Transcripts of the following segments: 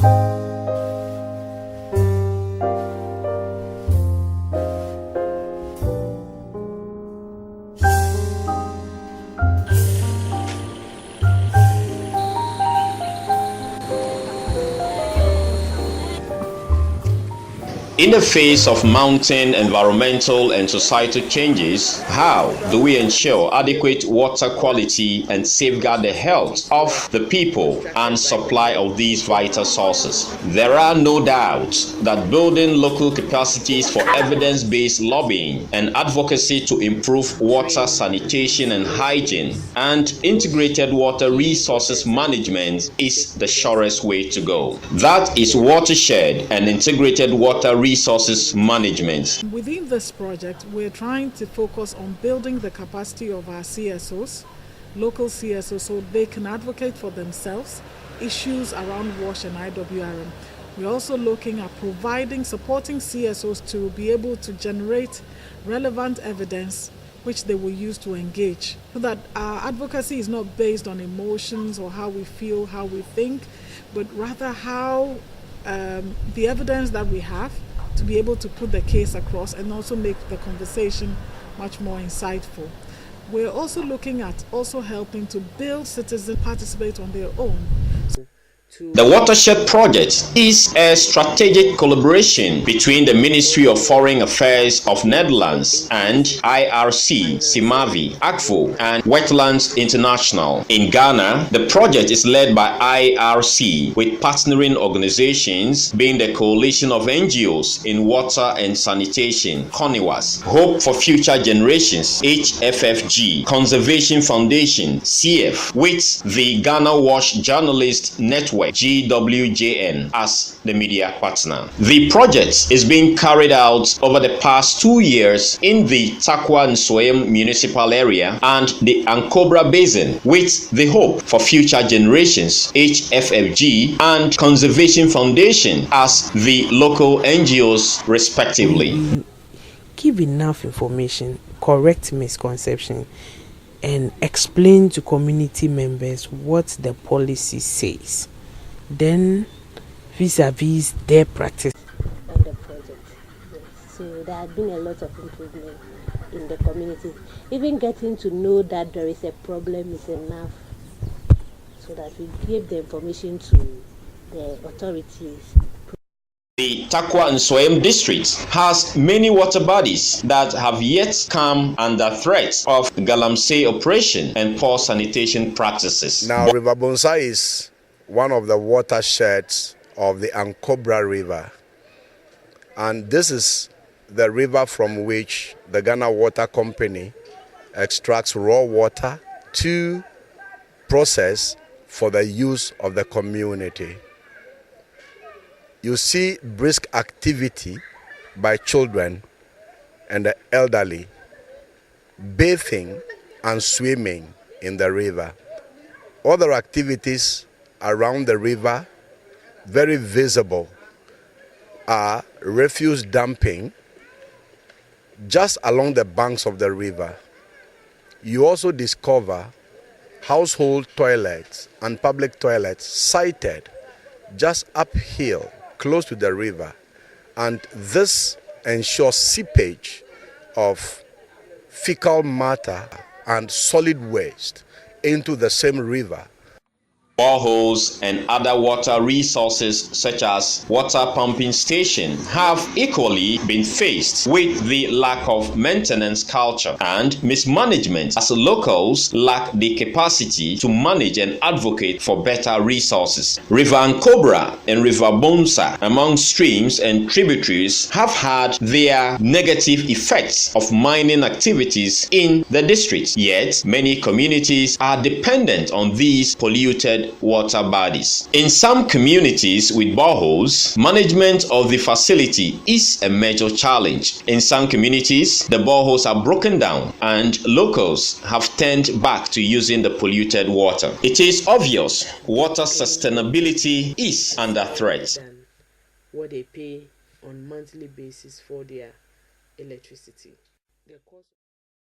In the face of mounting environmental and societal changes, how do we ensure adequate water quality and safeguard the health of the people and supply of these vital sources? There are no doubts that building local capacities for evidence-based lobbying and advocacy to improve water sanitation and hygiene and integrated water resources management is the surest way to go. That is WATERSHED and integrated water resources management. Within this project, we're trying to focus on building the capacity of our CSOs, local CSOs, so they can advocate for themselves issues around WASH and IWRM. We're also looking at supporting CSOs to be able to generate relevant evidence which they will use to engage, so that our advocacy is not based on emotions or how we feel, how we think, but rather how the evidence that we have to be able to put the case across and also make the conversation much more insightful. We're also looking at helping to build citizens participate on their own. The WATERSHED project is a strategic collaboration between the Ministry of Foreign Affairs of Netherlands and IRC, Simavi, ACFO, and Wetlands International. In Ghana, the project is led by IRC, with partnering organizations being the Coalition of NGOs in Water and Sanitation, CONIWAS, Hope for Future Generations, HFFG, Conservation Foundation, CF, with the Ghana WASH Journalist Network, GWJN, as the media partner. The project is being carried out over the past 2 years in the TARKWA and municipal area and the Ankobra Basin, with the Hope for Future Generations, HFFG, and Conservation Foundation as the local NGOs respectively. Give enough information, correct misconception, and explain to community members what the policy says. Then vis-a-vis their practice on the project. Yes. So there has been a lot of improvement in the community. Even getting to know that there is a problem is enough, so that we give the information to the authorities. The TARKWA and Soem district has many water bodies that have yet come under threat of galamsey operation and poor sanitation practices. Now, River Bonsa is one of the watersheds of the Ankobra River, and this is the river from which the Ghana Water Company extracts raw water to process for the use of the community. You see brisk activity by children and the elderly bathing and swimming in the river. Other activities around the river, very visible, are refuse dumping just along the banks of the river. You also discover household toilets and public toilets sited just uphill, close to the river, and this ensures seepage of fecal matter and solid waste into the same river. Boreholes and other water resources such as water pumping stations have equally been faced with the lack of maintenance culture and mismanagement, as locals lack the capacity to manage and advocate for better resources. River Ankobra and River Bonsa, among streams and tributaries, have had their negative effects of mining activities in the district. Yet, many communities are dependent on these polluted water bodies. In some communities with boreholes, management of the facility is a major challenge. In some communities, the boreholes are broken down and locals have turned back to using the polluted water. It is obvious water sustainability is under threat. What they pay on monthly basis for their electricity.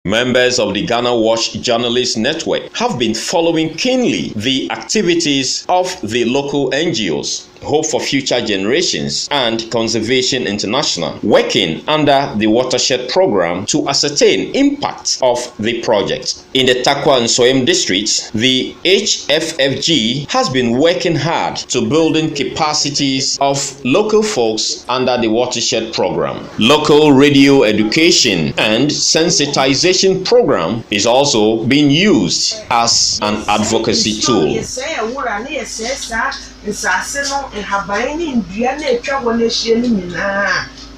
Members of the Ghana Watch Journalist Network have been following keenly the activities of the local NGOs, Hope for Future Generations and Conservation International, working under the Watershed program to ascertain impact of the project. In the TARKWA and Soyem districts, the HFFG has been working hard to building capacities of local folks under the Watershed program. Local radio education and sensitization program is also being used as an advocacy tool.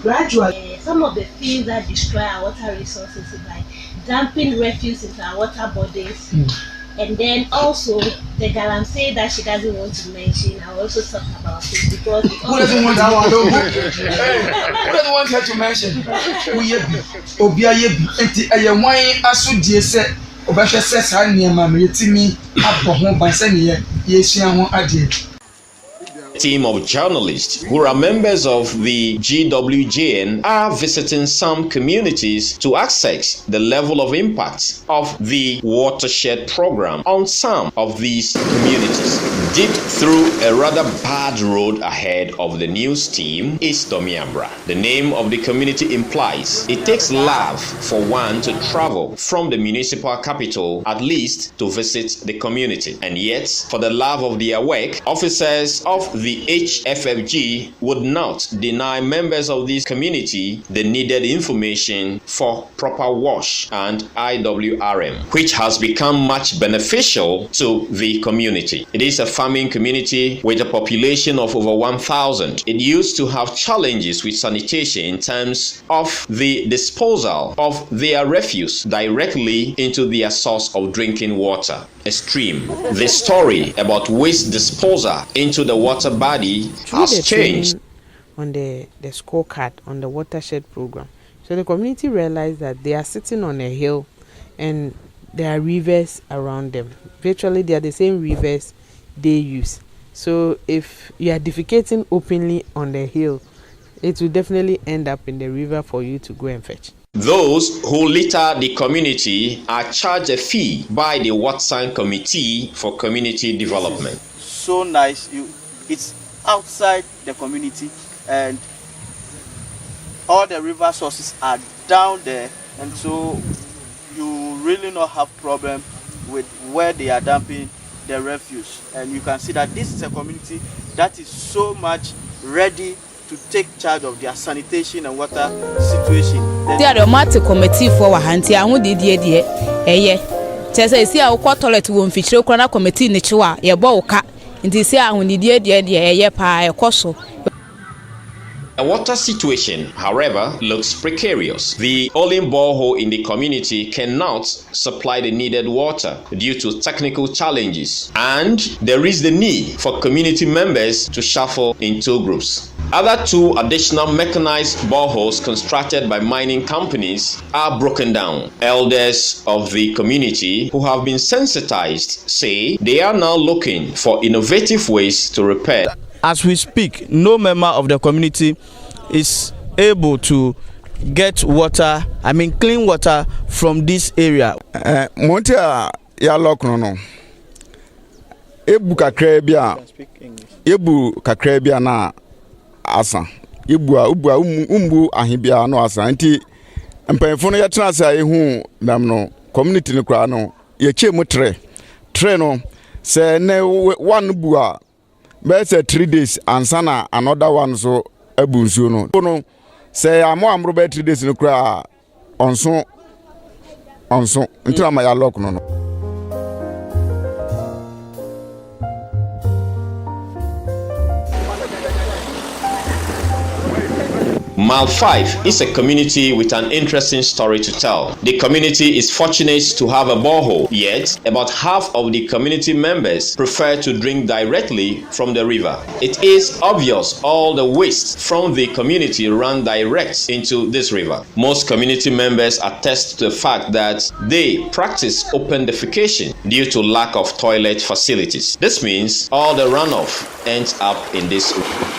Gradually, some of the things that destroy our water resources is like dumping refuse into our water bodies. And then also the galamsey that she doesn't want to mention, I also talk about it because who doesn't want that one? Who doesn't want her to mention? Obia yebi enti wine asudie se obehwe se sa niam yetimi abɔ ho ban se ne yesua ho ade. Team of journalists who are members of the GWJN are visiting some communities to assess the level of impact of the Watershed program on some of these communities. Deep through a rather bad road ahead of the news team is Domiambra. The name of the community implies it takes love for one to travel from the municipal capital at least to visit the community. And yet, for the love of their work, officers of the HFFG would not deny members of this community the needed information for proper WASH and IWRM, which has become much beneficial to the community. It is a farming community with a population of over 1,000. It used to have challenges with sanitation in terms of the disposal of their refuse directly into their source of drinking water, a stream. The story about waste disposal into the water body has changed. On the scorecard on the Watershed program. So the community realized that they are sitting on a hill and there are rivers around them. Virtually they are the same rivers they use. So if you are defecating openly on the hill, it will definitely end up in the river for you to go and fetch. Those who litter the community are charged a fee by the Watson Committee for Community Development. So nice, it's outside the community and all the river sources are down there, and so you really not have problem with where they are dumping the refuse. And you can see that this is a community that is so much ready to take charge of their sanitation and water situation. They are the Water Committee for Wahanti and who did ye Chesa is here our toilet won't feature Corona Committee in the Chua, your boka, and this year when the dear pie coso. The water situation, however, looks precarious. The only borehole in the community cannot supply the needed water due to technical challenges, and there is the need for community members to shuffle in two groups. Other two additional mechanized boreholes constructed by mining companies are broken down. Elders of the community who have been sensitized say they are now looking for innovative ways to repair. As we speak, no member of the community is able to get water, clean water from this area. Montia ya lock no. Ebu kakra bia na asa. Umbu ahibia no asa. Nti mpanyefo no yetena asa ehu nam no community no kra no ye chemu tre no se ne one bua but 3 days and sana another one so abunsu no say amro be 3 days no kra onso ntura ma ya lock no. Mile 5 is a community with an interesting story to tell. The community is fortunate to have a borehole, yet about half of the community members prefer to drink directly from the river. It is obvious all the waste from the community run direct into this river. Most community members attest to the fact that they practice open defecation due to lack of toilet facilities. This means all the runoff ends up in this river.